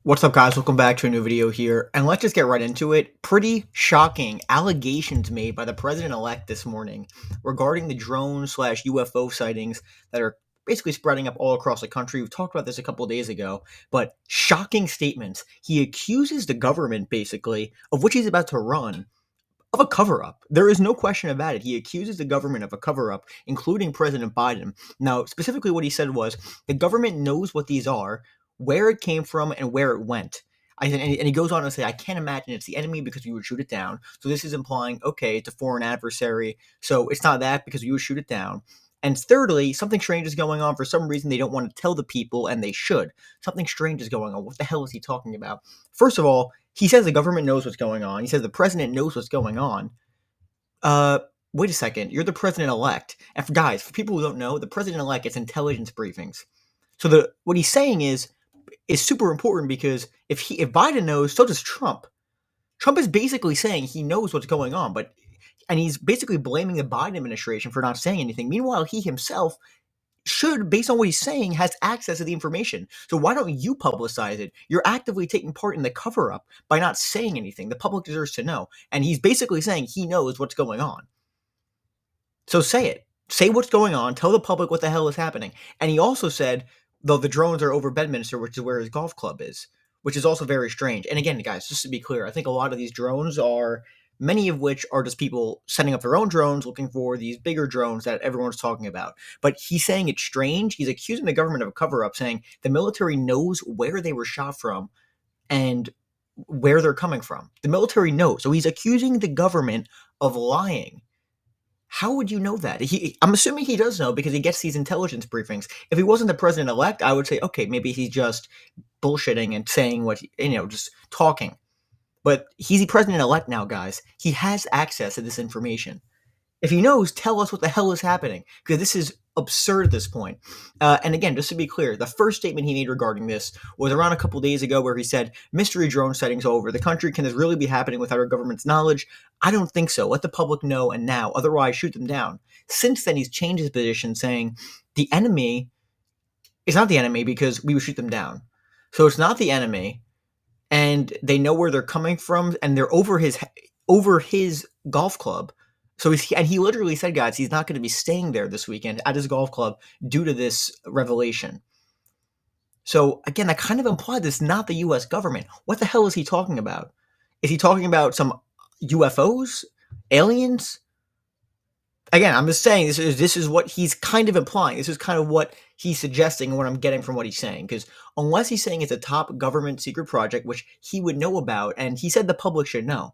What's up, guys? Welcome back to a new video here, and let's just get right into it. Pretty shocking allegations made by the president-elect this morning regarding the drone/UFO sightings that are basically spreading up all across the country. We talked about this a couple of days ago, but shocking statements. He accuses the government, basically, of which he's about to run, of a cover-up. There is no question about it. He accuses the government of a cover-up, including President Biden. Now, specifically what he said was, the government knows what these are, where it came from, and where it went. And he goes on to say, I can't imagine it's the enemy because we would shoot it down. So this is implying, okay, it's a foreign adversary. So it's not that because we would shoot it down. And thirdly, something strange is going on. For some reason, they don't want to tell the people, and they should. Something strange is going on. What the hell is he talking about? First of all, he says the government knows what's going on. He says the president knows what's going on. Wait a second. You're the president-elect. And for people who don't know, the president-elect gets intelligence briefings. So what he's saying is super important because if Biden knows, so does Trump. Trump is basically saying he knows what's going on, and he's basically blaming the Biden administration for not saying anything. Meanwhile, he himself should, based on what he's saying, has access to the information. So why don't you publicize it? You're actively taking part in the cover-up by not saying anything. The public deserves to know. And he's basically saying he knows what's going on. So say it. Say what's going on. Tell the public what the hell is happening. And he also said, though, the drones are over Bedminster, which is where his golf club is, which is also very strange. And again, guys, just to be clear, I think a lot of these drones are, many of which are just people setting up their own drones, looking for these bigger drones that everyone's talking about. But he's saying it's strange. He's accusing the government of a cover-up, saying the military knows where they were shot from and where they're coming from. The military knows. So he's accusing the government of lying. How would you know that? I'm assuming he does know because he gets these intelligence briefings. If he wasn't the president-elect, I would say, okay, maybe he's just bullshitting and saying just talking. But he's the president-elect now, guys. He has access to this information. If he knows, tell us what the hell is happening, because this is absurd at this point. And again, just to be clear, the first statement he made regarding this was around a couple days ago where he said, mystery drone sightings over. The country, can this really be happening without our government's knowledge? I don't think so. Let the public know and now, otherwise shoot them down. Since then, he's changed his position, saying the enemy is not the enemy because we would shoot them down. So it's not the enemy, and they know where they're coming from, and they're over his golf club. So he literally said, guys, he's not going to be staying there this weekend at his golf club due to this revelation. So again, that kind of implied this is not the U.S. government. What the hell is he talking about? Is he talking about some UFOs, aliens? Again, I'm just saying this is what he's kind of implying. This is kind of what he's suggesting and what I'm getting from what he's saying. Because unless he's saying it's a top government secret project, which he would know about, and he said the public should know.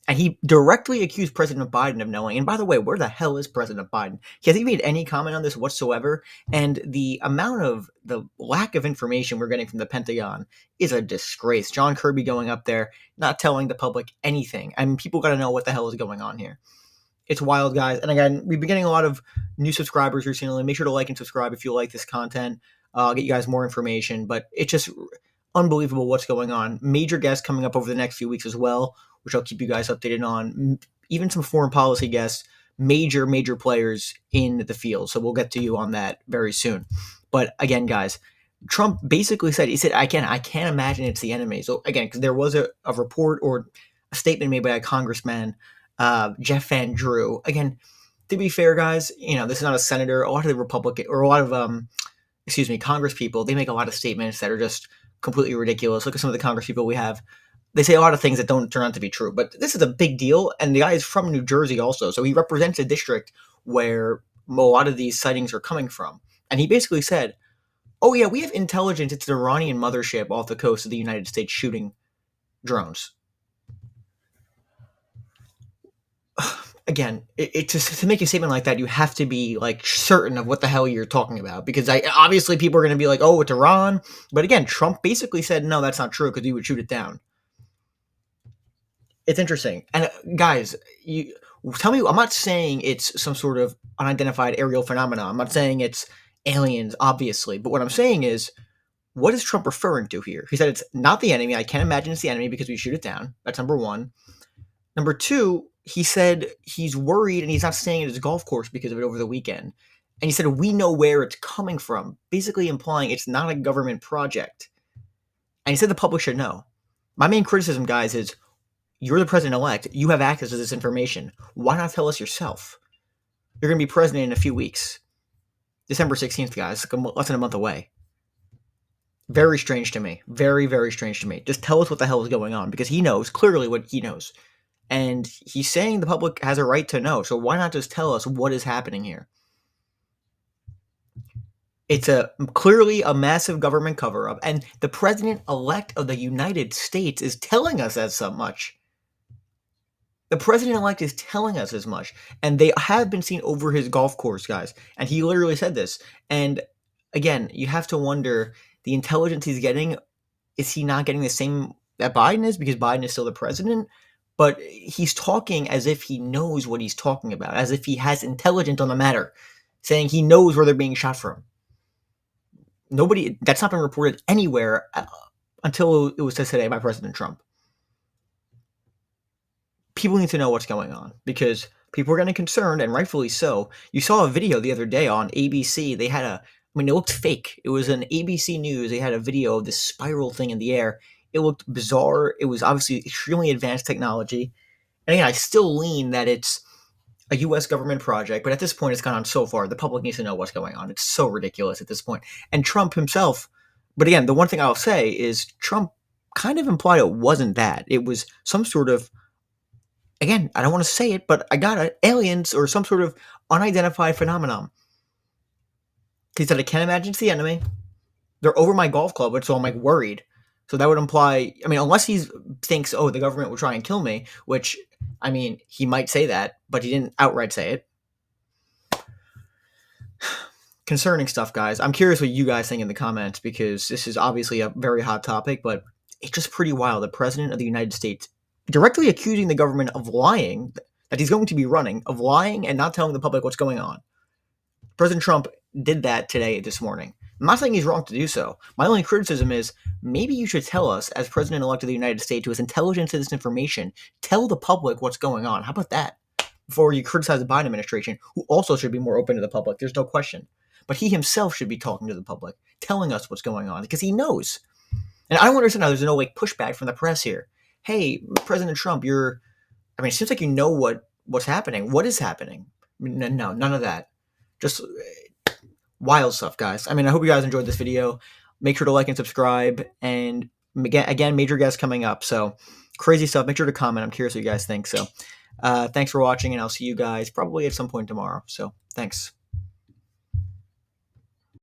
And he directly accused President Biden of knowing. And by the way, where the hell is President Biden? He hasn't made any comment on this whatsoever. And the lack of information we're getting from the Pentagon is a disgrace. John Kirby going up there, not telling the public anything. I mean, people got to know what the hell is going on here. It's wild, guys. And again, we've been getting a lot of new subscribers recently. Make sure to like and subscribe if you like this content. I'll get you guys more information. But it's just unbelievable what's going on. Major guests coming up over the next few weeks as well, which I'll keep you guys updated on. Even some foreign policy guests, major players in the field. So we'll get to you on that very soon. But again, guys, Trump basically said, I can't imagine it's the enemy. So again, because there was a report or a statement made by a congressman, Jeff Van Drew. Again, to be fair, guys, this is not a senator. A lot of the Republican or a lot of, Congress people, they make a lot of statements that are just completely ridiculous. Look at some of the Congress people we have. They say a lot of things that don't turn out to be true, but this is a big deal. And the guy is from New Jersey also. So he represents a district where a lot of these sightings are coming from. And he basically said, oh yeah, we have intelligence. It's an Iranian mothership off the coast of the United States shooting drones. Again, to make a statement like that, you have to be like certain of what the hell you're talking about, because obviously people are going to be like, oh, it's Iran. But again, Trump basically said, no, that's not true because he would shoot it down. It's interesting. And guys, you tell me, I'm not saying it's some sort of unidentified aerial phenomenon. I'm not saying it's aliens, obviously. But what I'm saying is, what is Trump referring to here? He said it's not the enemy. I can't imagine it's the enemy because we shoot it down. That's number one. Number two, he said he's worried and he's not staying at his golf course because of it over the weekend. And he said, we know where it's coming from, basically implying it's not a government project. And he said the public should know. My main criticism, guys, is you're the president-elect. You have access to this information. Why not tell us yourself? You're going to be president in a few weeks. December 16th, guys. Less than a month away. Very strange to me. Very, very strange to me. Just tell us what the hell is going on, because he knows clearly what he knows. And he's saying the public has a right to know. So why not just tell us what is happening here? It's clearly a massive government cover-up, and the president-elect of the United States is telling us as much. The president-elect is telling us as much, and they have been seen over his golf course, guys, and he literally said this. And again, you have to wonder, the intelligence he's getting, is he not getting the same that Biden is, because Biden is still the president? But he's talking as if he knows what he's talking about, as if he has intelligence on the matter, saying he knows where they're being shot from. That's not been reported anywhere until it was said today by President Trump. People need to know what's going on, because people are getting concerned, and rightfully so. You saw a video the other day on ABC. They had it looked fake. It was an ABC News. They had a video of this spiral thing in the air. It looked bizarre. It was obviously extremely advanced technology. And again, I still lean that it's a U.S. government project, but at this point, it's gone on so far. The public needs to know what's going on. It's so ridiculous at this point. And Trump himself, but again, the one thing I'll say is Trump kind of implied it wasn't that. It was some sort of, again, I don't want to say it, but I got it, aliens or some sort of unidentified phenomenon. He said, I can't imagine it's the enemy. They're over my golf club, so I'm like worried. So that would imply, I mean, unless he thinks, oh, the government will try and kill me, which, I mean, he might say that, but he didn't outright say it. Concerning stuff, guys. I'm curious what you guys think in the comments, because this is obviously a very hot topic, but it's just pretty wild. The president of the United States directly accusing the government of lying, that he's going to be running, of lying and not telling the public what's going on. President Trump did that this morning. I'm not saying he's wrong to do so. My only criticism is, maybe you should tell us, as president-elect of the United States, who has intelligence to this information, tell the public what's going on. How about that? Before you criticize the Biden administration, who also should be more open to the public. There's no question. But he himself should be talking to the public, telling us what's going on, because he knows. And I don't understand how there's no pushback from the press here. Hey, President Trump, it seems like you know what's happening. What is happening? No, none of that. Just wild stuff, guys. I hope you guys enjoyed this video. Make sure to like and subscribe. And again, major guests coming up. So crazy stuff. Make sure to comment. I'm curious what you guys think. So thanks for watching, and I'll see you guys probably at some point tomorrow. So thanks.